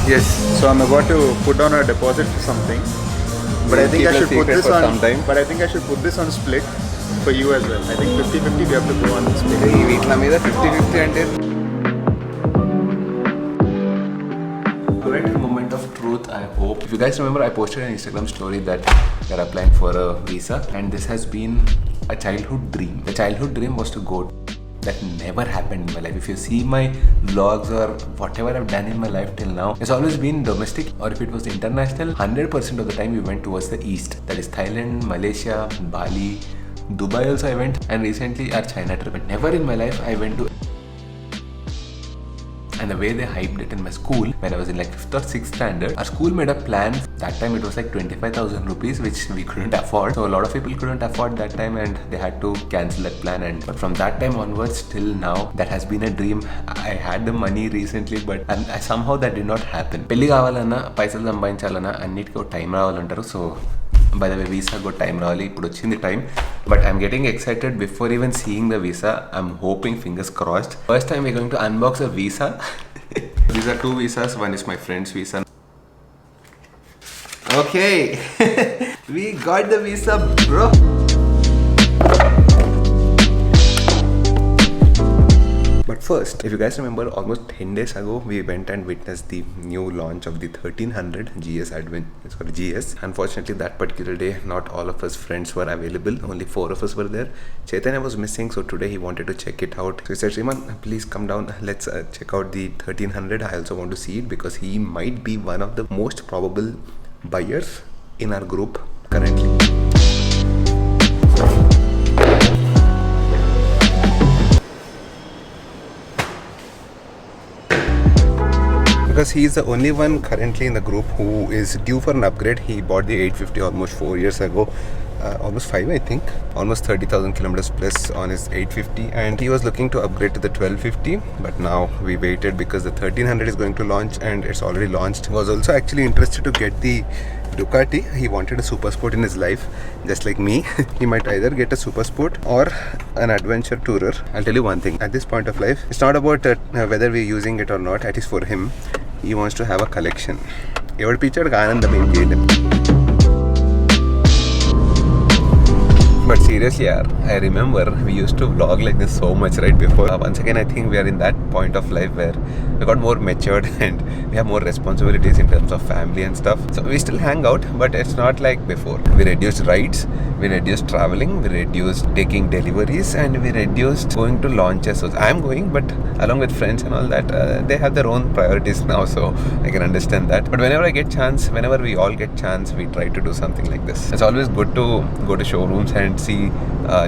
Yes. So I'm about to put down a deposit for something. But I think I should put this on. But I think I should put this on split for you as well. I think 50-50 we have to go on split. వీటిల మీద 50-50 అంటే correct moment of truth. I hope if you guys remember, I posted an Instagram story that we are applying for a visa, and this has been a childhood dream. The childhood dream was to go. That never happened in my life. If you see my vlogs or whatever I've done in my life till now, it's always been domestic, or if it was international, 100% of the time we went towards the east. That is Thailand, Malaysia, Bali, Dubai also I went, and recently our China trip. But never in my life I went to. And the way they hyped it in my school, when I was in like 5th or 6th standard, our school made a plan. That time it was like 25,000 rupees, which we couldn't afford. So a lot of people couldn't afford that time, and they had to cancel that plan. And but from that time onwards till now, that has been a dream. I had the money recently, but somehow that did not happen. Pelli kavalana, paisal sambayinchalanna, annitiki oka time ravalantaru. So by the way, visa got time ravali, ippudu ochindi time, but I'm getting excited before even seeing the visa. I'm hoping, fingers crossed. First time we're going to unbox a visa. These are 2 visas. One is my friend's visa. Okay. We got the visa, bro. But first, if you guys remember, almost 10 days ago, we went and witnessed the new launch of the 1300 GS. Unfortunately, that particular day, not all of us friends were available. Only 4 of us were there. Chaitanya was missing, so today he wanted to check it out. So he said, Sriman, please come down. Let's check out the 1300. I also want to see it because he might be one of the most probable buyers in our group currently. Because he is the only one currently in the group who is due for an upgrade. He bought the 850 almost 4 years ago. Almost 5 I think. Almost 30,000 kilometers plus on his 850, and he was looking to upgrade to the 1250, but now we waited because the 1300 is going to launch, and it's already launched. He was also actually interested to get the DUCATI. He wanted a super sport in his life, just like me. He might either get a super sport or an adventure tourer. I'll tell you one thing, at this point of life, it's not about whether we're using it or not. At least for him, he wants to have a collection. Evad picture Anandam em cheyalem. But seriously, I remember we used to vlog like this so much right before. Once again, I think we are in that point of life where we got more matured and we have more responsibilities in terms of family and stuff. So we still hang out, but it's not like before. We reduced rides, we reduced traveling, we reduced taking deliveries, and we reduced going to launches. So I'm going, but along with friends and all that, they have their own priorities now, so I can understand that. But whenever I get chance, whenever we all get chance, we try to do something like this. It's always good to go to showrooms and see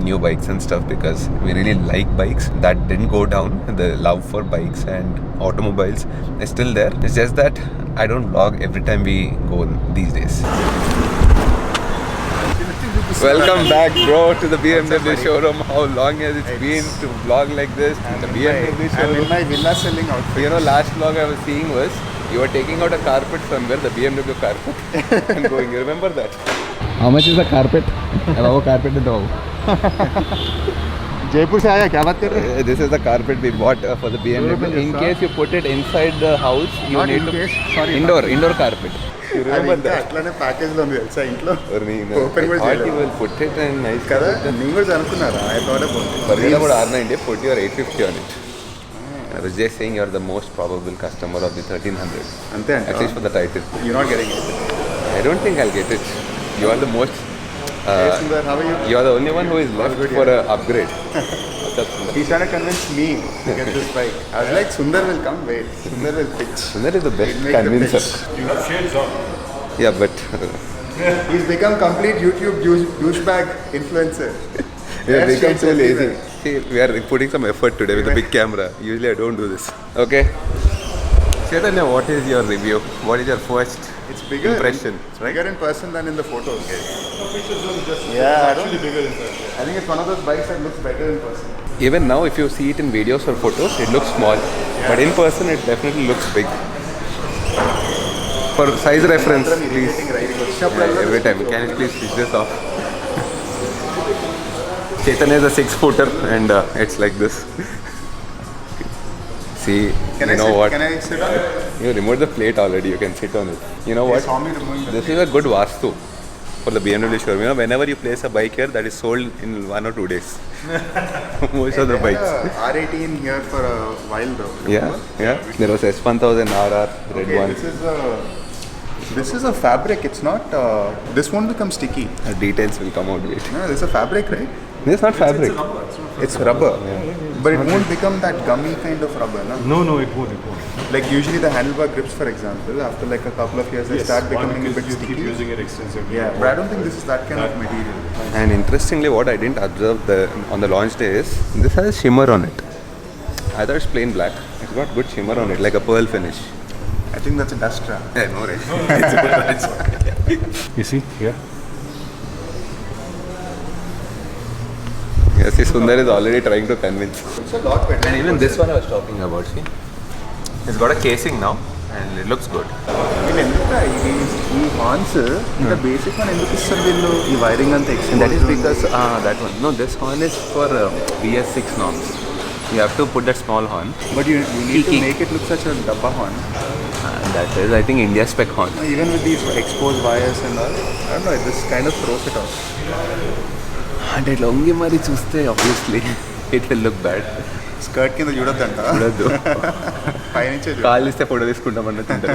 new bikes and stuff, because we really like bikes. That didn't go down. The love for bikes and automobiles is still there. It's just that I don't vlog every time we go these days. Welcome back, bro, to the BMW showroom. How long has it been to vlog like this? The BMW showroom. I'm in my villa selling outfit. You know, last vlog I was seeing was you were taking out a carpet somewhere, the BMW carpet, and going. You remember that? How much is the carpet? वो carpet है तो जयपुर से आया क्या बात कर रहे हैं? This is the carpet we bought for the BMW. In case you put it inside the house, you need to indoor carpet. You remember that? అట్లానే ప్యాకేజ్ లో ఉంది తెలుసా ఇంట్లో. Open కూడా చేయలేదు. You will put it in nice కదా. నేను కూడా అనుకున్నారా? I thought about it. Forget about R90. Put your 850 on it. I was just saying you're the most probable customer of the 1300. అంతే At least for the title. You're not getting it. I don't think I'll get it. You are the most. Hey Sundar, how are you? You are the only one who is left for an upgrade. He's trying to convince me to get this bike. I was like, Sundar will come, wait. Sundar will pitch. Sundar is the best convincer. You have shades on. Yeah, but he's become complete YouTube douchebag influencer. We have become so lazy. See, we are putting some effort today with a big camera. Usually I don't do this. Okay. Chaitanya, what is your review? What is your first impression? It's bigger in person than in the photos. No, pictures don't just. Yeah, it's actually bigger inside. I think it's one of those bikes that looks better in person. Even now, if you see it in videos or photos, it looks small. Yeah. But in person, it definitely looks big. For size reference, please. Every time. Can you please switch this off? Chaitanya is a 6-footer and it's like this. See, Can you I know sit? what? Can I sit on it? You removed the plate already. You can sit on it. You know They what? saw me removing the This is a good vastu for the BMW showroom. You know, whenever you place a bike here, that is sold in 1 or 2 days. Most of the They bikes. had a R18 here for a while though. Yeah, remember? yeah. There was S1000 RR, red Okay, one. this is a fabric. It's not. This won't become sticky. The details will come out with. No, this is a fabric, right? This is not fabric. It's rubber, but it won't become that gummy kind of rubber, no? No, it won't. Like usually the handlebar grips, for example, after like a couple of years, they start becoming a bit you keep sticky. using it extensively. Yeah, but I don't think this is that kind of material. And interestingly, what I didn't observe on the launch day is this has shimmer on it. I thought it's plain black. It's got good shimmer on it, like a pearl finish. I think that's a dust trap. Yeah, no, right. You see here? Yes, see, Sundar is already trying to convince. It's a lot better. And even this one I was talking about, see? It's got a casing now and it looks good. ಈ horns the basic one ఎందుకు ఇస్తారు వీళ్ళు ఈ wiring అంతా And that is because, that one. No, this horn is for BS6 norms. You have to put that small horn. But you need to Kiki. make it look such a dabba horn. And that is, I think, India spec horn. Even with these exposed wires and all, I don't know, it just kind of throws it off. And it longi mari chuste, obviously, it will look bad. Skirt కింద చూడొద్దంట చూడొద్దు. పైనుంచే call ఇస్తే photo తీసుకుంటాం అన్నట్టు.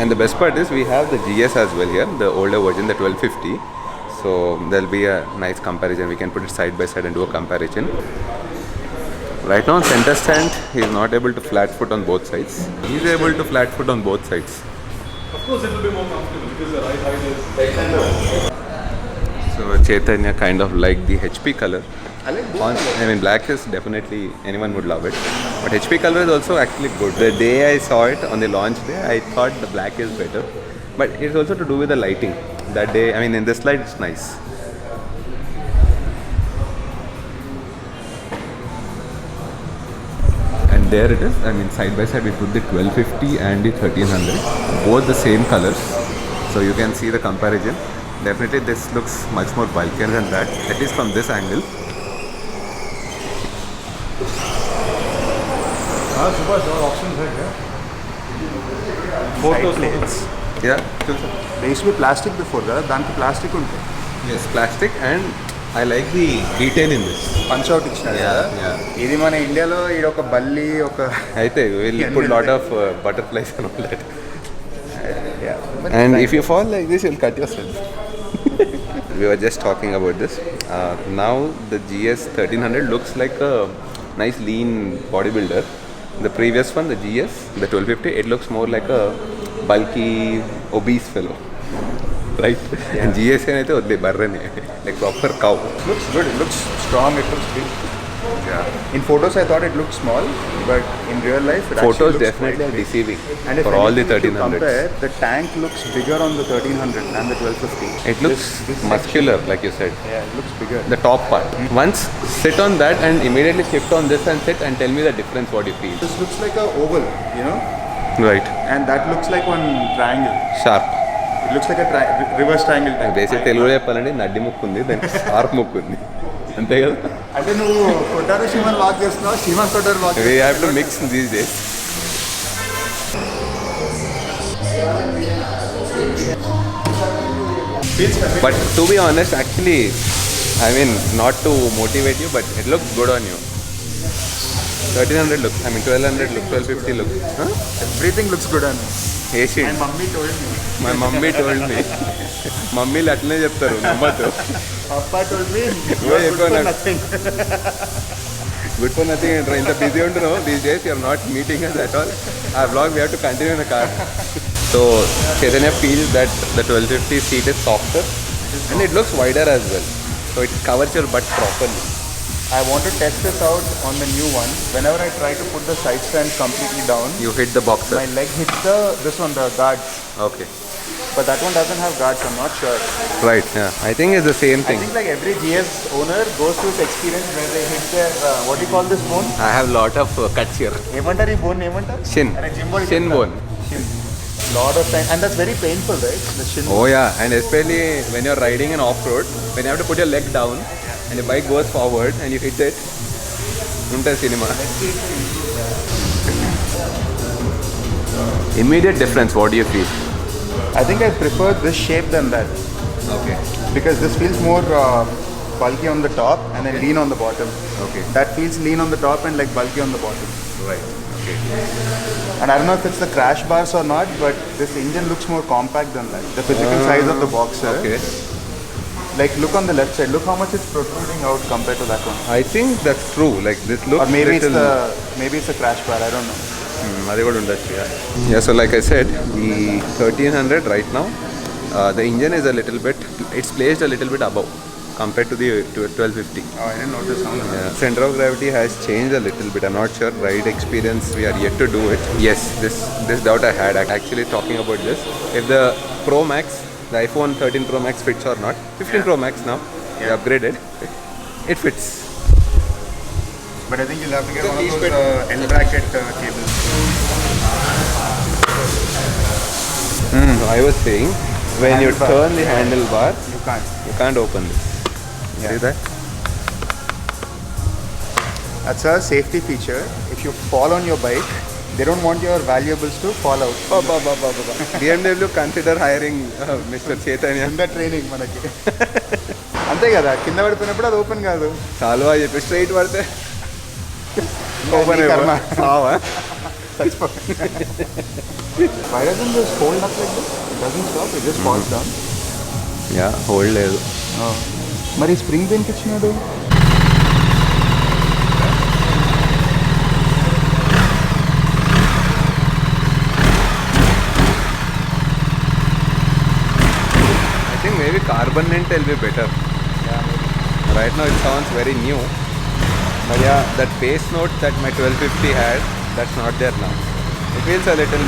And the best part is we have the GS as well here, the older version, the 1250. So there'll be a nice comparison. We can put it side by side and do a comparison. Right now, center stand, he is not able to flat foot on both sides. He is able to flat foot on both sides. Of course, it will be more comfortable because the right height is. So Chaitanya kind of like the HP color. I like both. I mean, black is definitely, anyone would love it. But HP color is also actually good. The day I saw it on the launch day, I thought the black is better. But it's also to do with the lighting. That day, I mean, in this light, it's nice. And there it is. I mean, side by side, we put the 1250 and the 1300. Both the same colors. So you can see the comparison. Definitely, this looks much more bulkier than that, at least from this angle. Subhash, our options are here. Side plates. Yeah. They used to be plastic before, కదా దానికి plastic ఉంటుంది Yes, plastic, and I like the detail in this. Punch out ఇచ్చినారు కదా Yeah. ఇది మన ఇండియాలో ఈడ ఒక బల్లి ఒక అయితే we'll put lot of butterflies and all that. yeah. And if you fall like this, you'll cut yourself. We were just talking about this. Now the GS 1300 looks like a nice lean bodybuilder. The previous one, the GS, the 1250, it looks more like a bulky, obese fellow. Right? Yeah. And GS అయితే వద్దు బర్రెనే, like proper cow. Looks good, it looks strong, it looks big. Yeah. In photos I thought it looked small, but in real life it actually Photos looks definitely quite are big. deceiving And if for all the anything, if you 1300s. compare, the tank looks bigger on the 1300 than the 1250. It looks This muscular, like you said. Yeah, it looks bigger. The top part. Once sit on that and immediately shift on this and sit and tell me the difference what you feel. This looks like a oval, you know, Right. and that looks like one triangle. Sharp. It looks like a reverse triangle type. Basic తెలుగులో చెప్పాలంటే నడ్డి ముక్కు ఉంది, దానికి sharp ముక్కు ఉంది, అంతే కదా. అంటే నువ్వు కొట్టారు శ్రీమన్ లాక్ చేస్తున్నావు, శ్రీమన్ కొట్టారు lock We have to mix these days. But to be honest, actually, I mean, not to motivate you, but it looks good on you. 1300 looks, I mean 1200 looks, 1250 looks. Huh? Everything looks good on me. Asian. My mummy told me. My mummy told me. మమ్మీలు అట్లనే చెప్తారు, నమ్మద్దు. Papa told me, you Why are good for economics? nothing. Good for nothing అంటారు. ఇంత busy ఉంటున్నావు these days, you're not meeting us at all. ఆ blog we have to continue in the car. So Chaitanya feels that the 1250 seat is softer and it looks wider as well. So it covers your butt properly. I want to test this out on the new one. Whenever I try to put the side stand completely down, You hit the boxer. my leg hits this one, the guards. Okay. But that one doesn't have guards, I'm not sure. Right, yeah. I think it's the same I thing. think like every GS owner goes through this experience where they hit their, what do you call this bone? I have lot of cuts here. ఏమంటారు ఈ bone ఏమంటారు? Shin. And a gym body Shin చెప్తారు. bone. Shin. Lot of time. And that's very painful, right? The shin bone. Oh yeah, and especially when you're riding in off-road, when you have to put your leg down and your bike goes forward and you hit it, unta cinema. Immediate difference, what do you feel? I think I prefer this shape than that Okay. because this feels more bulky on the top and then lean on the bottom. Okay. That feels lean on the top and like bulky on the bottom. Right. Okay. And I don't know if it's the crash bars or not, but this engine looks more compact than that. The physical size of the boxer. Okay. Like look on the left side. Look how much it's protruding out compared to that one. I think that's true. Like this looks Or maybe little... it's a crash bar. I don't know. అది కూడా ఉండొచ్చు. Yeah, so like I said, the 1300 right now, the engine is a little bit, it's placed a little bit above compared to the 1250. Oh, I didn't notice how much. Yeah. Center of gravity has changed a little bit. I'm not sure. Ride experience, we are yet to do it. Yes, this doubt I had. Actually talking about this, if the Pro Max, the iPhone 13 Pro Max fits or not. 15 Pro Max now, they upgraded. It fits. But I think you'll have to get one of those L bracket cables. So I was saying, when you Handlebar. turn the handlebar, You can't. you can't open this. See that? That's a safety feature. If you fall on your bike, they don't want your valuables to fall out. BMW consider hiring Mr. Chaitanya. In the training మనకి అంతే కదా కింద పడిపోయినప్పుడు అది open కాదు చాలు అని చెప్పి స్ట్రైట్ పడితే ఓపెన్ అయిపో. సావా? Why doesn't this hold up like this? It doesn't stop, it just falls down. Yeah hold లేదు. మరి స్ప్రింగ్ దేనికి ఇచ్చినాడు? I think maybe carbon lint will be better. Right now it sounds very new. But yeah, that bass note that my 1250 had, that's not there now. It feels a little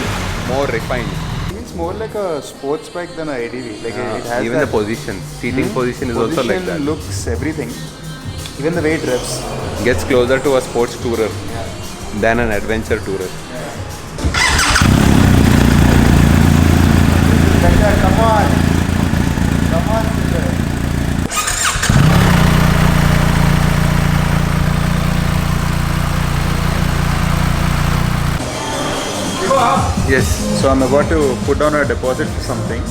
more refined. It feels more like a sports bike than a ADV. Like it has Even that the position, seating position is also like that. looks, everything. Even the way it revs. Gets closer to a sports tourer than an adventure tourer. Come on. Come on. Yes. So I'm about to put down a deposit for something.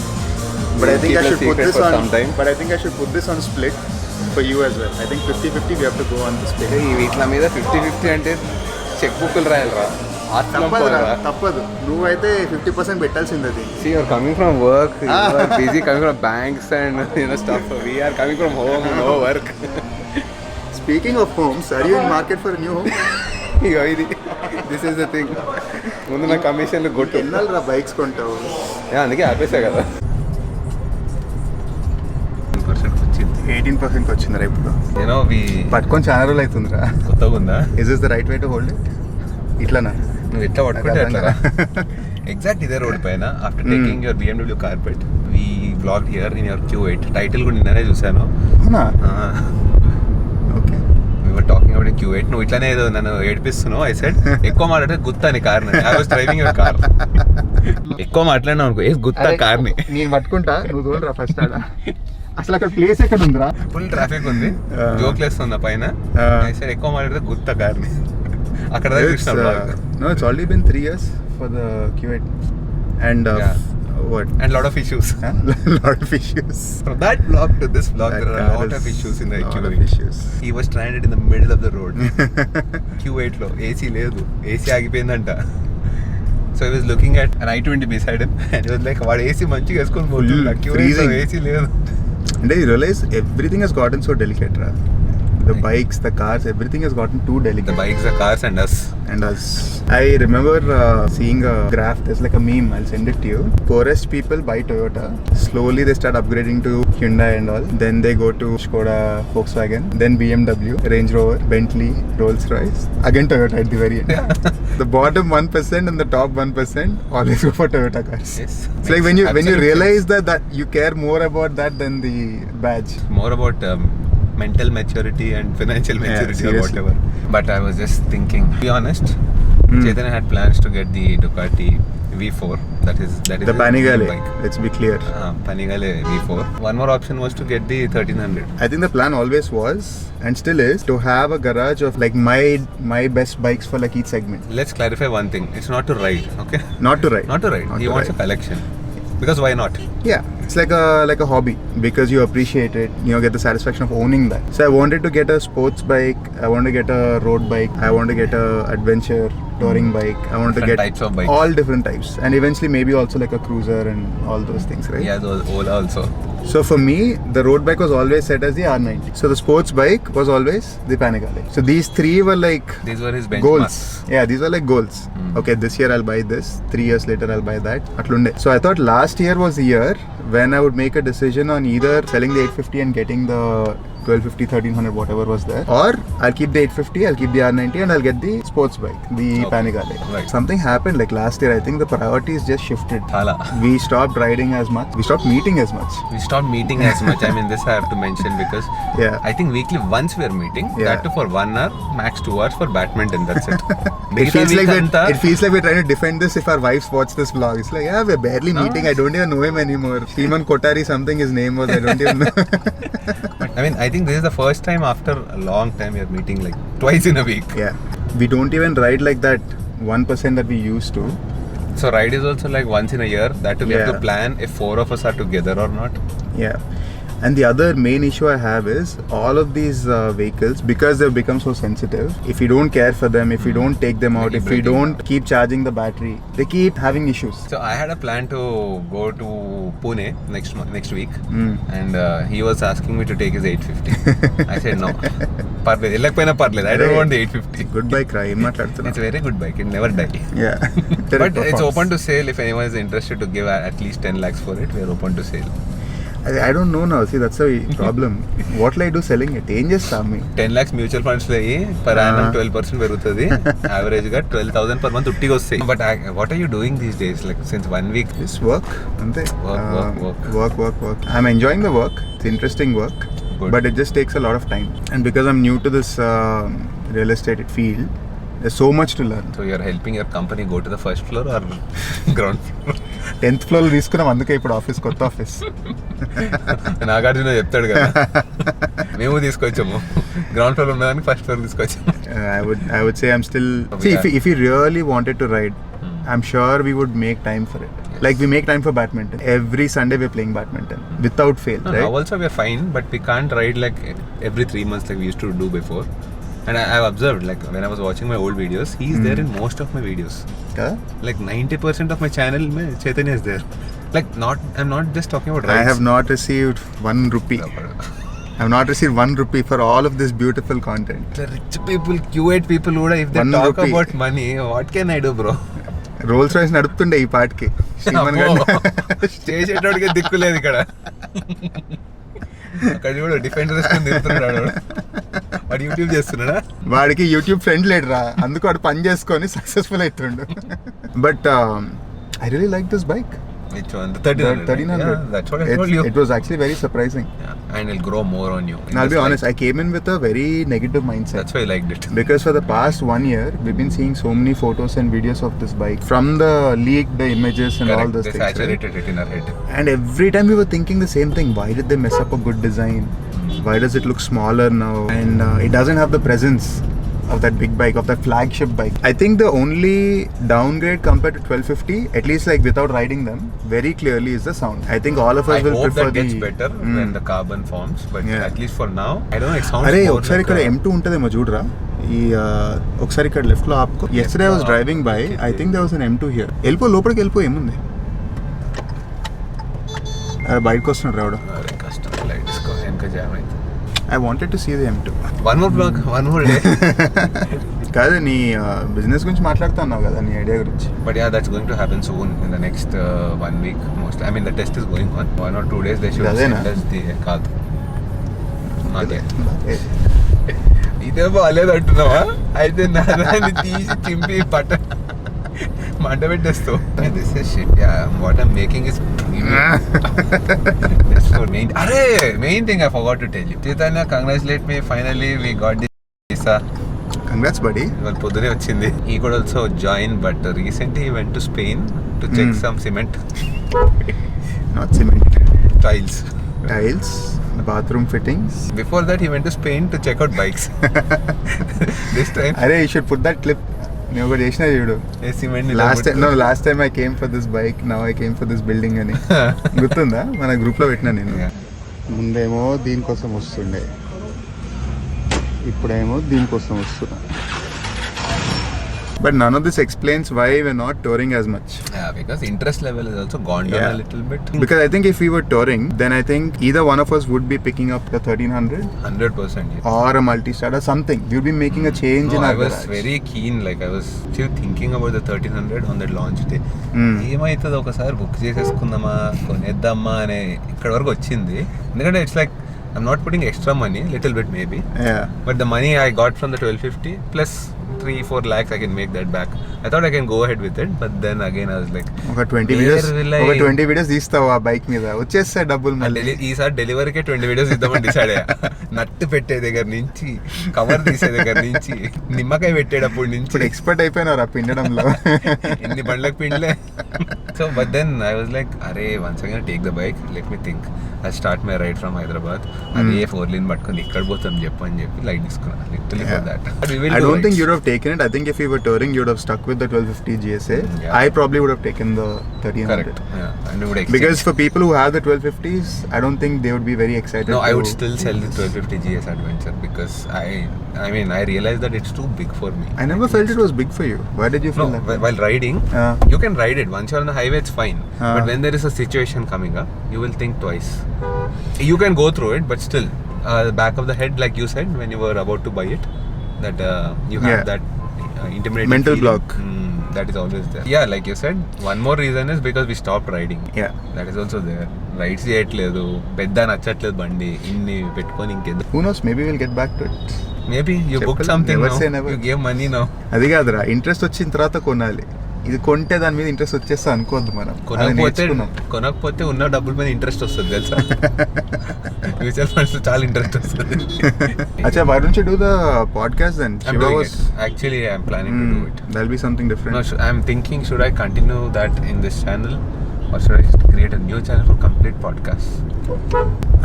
But I think Keep I it should put secret this for on some time. But I think I should put this on split for you as well. I think 50-50 we have to go on the split. ఈ వీటిల మీద 50-50 అంటే check బుక్లు రాయాలరా, తప్పదు నువ్వైతే 50% పెట్టాల్సింది అది. See, you're coming from work, you are busy coming from banks and stuff. We are coming from home, no work. Speaking of homes, are you in market for a new home? This is the thing. ముందు నా కమిషన్లు కొట్టు. ఎన్నాళ్ళు రా bikes కొంటావు? అందుకే ఆపేసా కదా. 18% వచ్చిందిరా ఇప్పుడు. పట్టుకొని చాలా రోజులు అవుతుందిరా. కొత్తగా ఉందా? Is this the right way to hold it? ఇట్లానా? నువ్వు ఎట్లా పట్టుకుంటే అట్లా ఎగ్జాక్ట్ ఇదే రోడ్ పైన after taking your BMW carpet we blog here in your Q8 title కూడా నిన్ననే చూసాను. అవునా? Okay. We were talking about a Q8. నువ్వు ఇట్లానే ఏదో నన్ను ఏడిపిస్తున్నావు. I said ఎక్కువ మాట్లాడితే గుత్తాని కార్ని. I was driving your car. ఎక్కువ మాట్లాడినావు అనుకో, గుత్తా కార్ని. నేను పట్టుకుంటా, నువ్వు తోలురా ఫస్ట్ ఆడ. అసలు అక్కడ ప్లేస్ ఎక్కడ ఉందిరా? ఫుల్ ట్రాఫిక్ ఉంది, జోక్లేస్తున్నా పైన. I said ఎక్కువ మాట్లాడితే గుత్తా కార్ని. అక్కడ చూసిన No, it's already been 3 years for the Q8 and what? And lot of issues. Lot of issues. From that vlog to this vlog, there are a lot of issues in the Q8. He was stranded in the middle of the road. Q8 లో AC లేదు, AC ఆగిపోయిందంట. So he was looking at an i20 beside him and he was like, వాడు AC మంచిగా వేసుకొని పోతున్నా, Q8 లో AC లేదు. And I realize everything has gotten so delicate, right? The bikes, the cars, everything has gotten too delicate. The bikes, the cars and us. I remember seeing a graph, there's like a meme, I'll send it to you. Poorest people buy Toyota. Slowly they start upgrading to Hyundai and all. Then they go to Skoda, Volkswagen, then BMW, Range Rover, Bentley, Rolls Royce. Again Toyota at the very end. The bottom 1% and the top 1% always go for Toyota cars. Yes. It's like when you realize that you care more about that than the badge. More about mental maturity and financial maturity or seriously. whatever. But I was just thinking, to be honest, Chaitanya had plans to get the Ducati V4. That is The a dream Panigale, bike. let's be clear. Panigale V4. One more option was to get the 1300. I think the plan always was and still is to have a garage of like my best bikes for like each segment. Let's clarify one thing. It's not to ride, okay? Not to ride. Not to ride. He wants a collection. Because why not? Yeah, it's like a hobby because you appreciate it. You get the satisfaction of owning that. So I wanted to get a sports bike. I want to get a road bike. I want to get a adventure touring bike. I want to Different get types of bikes. all different types, and eventually maybe also like a cruiser and all those things, right? Yeah, those Ola also. So for me, the road bike was always set as the R90. So the sports bike was always the Panigale. So these three were like These were his benchmarks. goals. Yeah, these were like goals. Okay, this year I'll buy this. 3 years later I'll buy that. Atlunde. So I thought last year was the year when I would make a decision on either selling the 850 and getting the 1250, 1300, whatever was there, or I'll keep the 850, I'll keep the R90, and I'll get the sports bike, the Panigale. Right. Something happened like last year. I think the priorities just shifted. Thala. We stopped riding as much. We stopped meeting as much. We stopped meeting as much. I mean, this I have to mention because Yeah. I think weekly once we are meeting. Yeah. That too for 1 hour, max 2 hours for badminton. That's it. It feels like we're trying to defend this if our wives watch this vlog. It's like, yeah, we're barely meeting. I don't even know him anymore. Sriman Kotaru, something his name was. I don't even know. I mean, I think this is the first time after a long time we are meeting like twice in a week. Yeah. We don't even ride like that 1% that we used to. So ride is also like once in a year. That too we have Yeah. to plan if 4 of us are together or not. Yeah. And the other main issue I have is all of these vehicles, because they've become so sensitive, if you don't care for them, if you don't take them out, keep if you breaking don't keep charging the battery, they keep having issues. So I had a plan to go to Pune next week, and he was asking me to take his 850. I said no. Parle, ellakpoina parle. I don't want the 850. Good bike, Rai. It's a very good bike. It never die. Yeah. But it's open to sale. If anyone is interested to give at least 10 lakhs for it, we are open to sale. I don't know now. See, that's the problem. What will I do selling it? ఏం చేస్తాము 10 lakhs mutual funds లో per annum 12% పెరుగుతుంది. Average గా 12,000 per month ఉట్టిగా వస్తాయి. But what are you doing these days like since 1 week? This work అంతే. Work. I'm enjoying the work. It's interesting work. Good. But it just takes a lot of time. And because I'm new to this real estate field, there's so much to learn. So you're helping your company go to the first floor or ground floor? 10th floor తీసుకున్నాం, అందుకే ఇప్పుడు office, కొత్త office. Nagarjuna చెప్తాడు కదా, మేము తీసుకొచ్చాము ground floor ఉన్నదానికి first floor తీసుకొచ్చాము. I would say I'm still. See, if you really wanted to ride, I'm sure we would make time for it. Yes. Like we make time for badminton. Every Sunday we're playing badminton without fail, right? Now also we're fine, but we can't ride like every 3 months like we used to do before. And I've observed, like when I was watching my old videos, he's there in most of my videos. Yeah? Like 90% of my channel, Chaitanya is there. Like I'm not just talking about rides. I have not received 1 rupee. I have not received 1 rupee for all of this beautiful content. The rich people, Q8 people, if they 1 talk rupee. about money, what can I do, bro? Rolls Royce నడుపుతుండే ఈ పాటికి. శ్రీమన్ గారు చేసేటోడికి దిక్కు లేదు ఇక్కడ. అక్కడ చూడు defender తిరుగుతున్నాడు వాడు, యూట్యూబ్ చేస్తున్నాడా? వాడికి యూట్యూబ్ ఫ్రెండ్ లేడురా, అందుకు వాడు పని చేసుకొని సక్సెస్ఫుల్ అవుతుండు. But I really like this bike. Which one? The 1300. Yeah, that's what I told you. It was actually very surprising. Yeah, and it'll grow more on you. And I'll be honest, I came in with a very negative mindset. That's why I liked it. Because for the past 1 year, we've been seeing so many photos and videos of this bike from the leaked images and Correct. all those They things. saturated it in our head. And every time we were thinking the same thing. Why did they mess up a good design? Why does it look smaller now? And it doesn't have the presence of that big bike, of that flagship bike. I think the only downgrade compared to 1250, at least like without riding them, very clearly is the sound. I think all of us I will hope prefer that gets better when the carbon forms, but Yeah. at least for now, I don't know, it sounds అరే more ఒకసారి like ఇక్కడ M2 ఉంటుందేమో చూడరా, ఈ ఒకసారి ఇక్కడ left లో ఆపుకో. yesterday I was driving by, I think there was an M2 here. వెళ్ళిపో లోపలికి వెళ్ళిపో, ఏముంది బయటకు వస్తున్నాడు రావడం. కష్టం లైట్ తీసుకో ఇంకా జామ్ అయితే. I wanted to see the M2. One more vlog, one more day. కాదు, నీ బిజినెస్ గురించి మాట్లాడుతా అన్నావు కదా, నీ ఐడియా గురించి. But yeah, that's going to happen soon in the next 1 week most. I mean the test is going on. 1 or 2 days they should అదేనా? send us the కాదు. Not yet. ఇదే బాగాలేదు అంటున్నావా? అయితే నా దాన్ని తీసి చింపి మంట పెట్టేస్తావు. This is shit. Yeah, what I'm making is just for main. Main thing I forgot to tell you. Chaitanya, congratulate me. Finally, we got the visa. Congrats, buddy. ఇవాళ పొద్దునే వచ్చింది. He could also join, but recently he went to Spain to check some cement. Not cement. Tiles. Bathroom fittings. Before that he went to Spain to check out bikes. This time Arey, you should put that clip. నేను ఒకటి చేసిన చూడు. cement last time I came for this bike, now I came for this building అని. గుర్తుందా? మన group లో పెట్టినా నేను. ముందేమో దీనికోసం వస్తుండే, ఇప్పుడేమో దీనికోసం వస్తున్నా. But none of this explains why we're not touring as much. Yeah, because interest level is also gone down a little bit. Because I think if we were touring, then I think either one of us would be picking up the 1300 100%. Yes. or a multi-star or something. We would be making a change in I our was garage. very keen, like I was still thinking about the 1300 on that launch day. ఏమైతుందో ఒకసారి book చేసేసుకుందామా కొనేద్దామా అనే ఇక్కడ వరకు వచ్చింది. ఎందుకంటే it's like I'm not putting extra money, little bit maybe. Yeah. But the money I got from the 1250 plus 3-4 lakhs I can make that back. I thought I can go ahead with it, but then again I was like ఒక 20 videos తీస్తావు ఆ bike మీద, వచ్చేస్తాయి డబ్బులు మళ్ళీ. ఈసారి డెలివరీకే 20 videos ఇద్దామని decide అయ్యా. నట్టు పెట్టే దగ్గర నుంచి, కవర్ తీసే దగ్గర నుంచి, నిమ్మకాయ పెట్టేటప్పుడు నుంచి. ఇప్పుడు ఎక్స్పర్ట్ అయిపోయినారు ఆ పిండడంలో. ఎన్ని బండ్లకు పిండలే. So but then I was like, అరే once again take the bike, let me think. I start my ride from Hyderabad. అదే 4 lane పట్టుకొని ఇక్కడ పోతాం చెప్పు అని చెప్పి లైట్ తీసుకున్నా. Literally for that. I don't think you would have taken it. I think if we were touring, you would have stuck with the 1250 GSA. I probably would have taken the 1300. Correct. Yeah. And would because for people who have the 1250s, I don't think they would be very excited. No, I would still sell the 1250 GS Adventure because I mean I realized that it's too big for me. I never felt it was big for you. Why did you feel that? While riding, you can ride it. Once you're on the highway, it's fine. But when there is a situation coming up, you will think twice. You can go through it, but still, the back of the head, like you said, when you were about to buy it, that you have that intimidating mental feeling. block. That is always there. Yeah, like you said, one more reason is because we stopped riding. Yeah. That is also there. Rides చేయట్లేదు, పెద్ద నచ్చట్లేదు బండి, ఇన్ని పెట్టుకొని ఇంకేదో. Who knows? Maybe we'll get back to it. Maybe you booked something never now. say never. You gave money now. అది కాదురా, interest వచ్చిన తర్వాత కొనాలి. ఇది కొంటే దాని మీద ఇంట్రెస్ట్ వచ్చేస్తా అనుకోవద్దు మనం. కొనకపోతే ఉన్న డబ్బుల మీద ఇంట్రెస్ట్ వస్తుంది తెలుసా. మ్యూచువల్ ఫండ్స్ లో చాలా ఇంట్రెస్ట్ వస్తుంది. అచ్చా, why don't you do the podcast then? I'm doing it. Actually, I'm planning to do it. That'll be something different. No, I'm thinking, should I continue that in this channel or should I create a new channel for complete podcasts?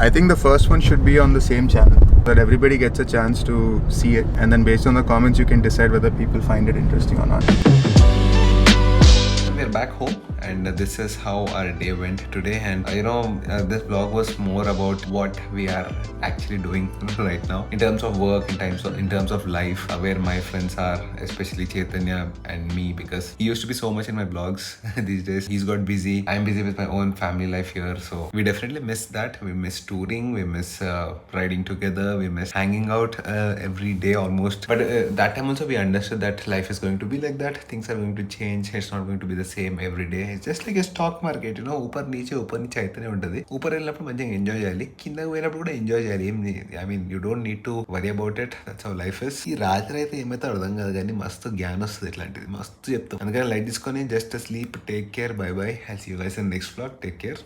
I think the first one should be on the same channel, that everybody gets a chance to see it, and then based on the comments you can decide whether people find it interesting or not. We're back home and this is how our day went today, and this vlog was more about what we are actually doing right now in terms of work, in terms of life, where my friends are, especially Chaitanya and me, because he used to be so much in my vlogs. These days he's got busy, I'm busy with my own family life here, so we definitely miss that. We miss touring, we miss riding together, we miss hanging out every day almost, but that time also we understood that life is going to be like that. Things are going to change, it's not going to be the same every day. It's just like a stock market, ऊपर नीचे అయితేనే ఉంటుంది. ऊपर వెళ్ళినప్పుడు మంచిగా enjoy చేయాలి, కిందకి పోయినప్పుడు కూడా ఎంజాయ్ చేయాలి. I mean you don't need to worry about it. That's how life is. ఈ రాత్రి అయితే ఏమైతే అర్థం కాదు కానీ మస్తు జ్ఞానం వస్తుంది, ఇట్లాంటిది మస్తు చెప్తాం. అందుకని లైట్ తీసుకొని just sleep, take care, bye bye. I see you guys in next vlog. Take care.